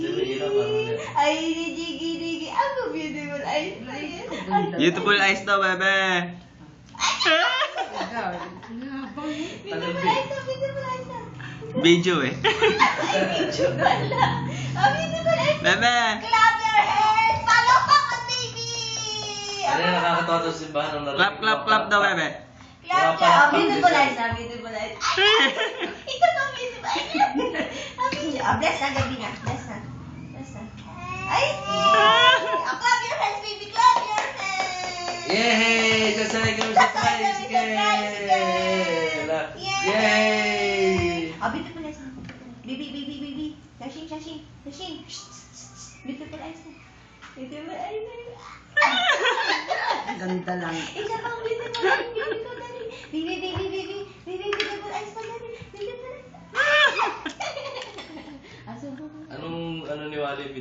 Ay, Jiggy. Ako, beautiful eyes na yan. Beautiful eyes daw, bebe. Beautiful eyes na. Video eh. Ay, video pala. Oh, beautiful eyes na. Bebe. Clap your hands! Follow ka, baby! Ano yung nakakatawa sa simbahan ng narinig? Clap daw, bebe. Clap your hands. Beautiful eyes na, beautiful eyes. Ay, ito to, beautiful eyes. Bless na, gabi na. Bless na. Ay, clap your hands, baby. Clap your hands. Yay! Kasay kami sa tricycle! Yay! Oh, beautiful eyes na. Baby. Shashing. Beautiful eyes na. Beautiful eyes na. Ganda lang. Isa pang beautiful eyes, baby ko, dali. Baby, beautiful eyes pa, dali. Beautiful eyes. Anong ni Wally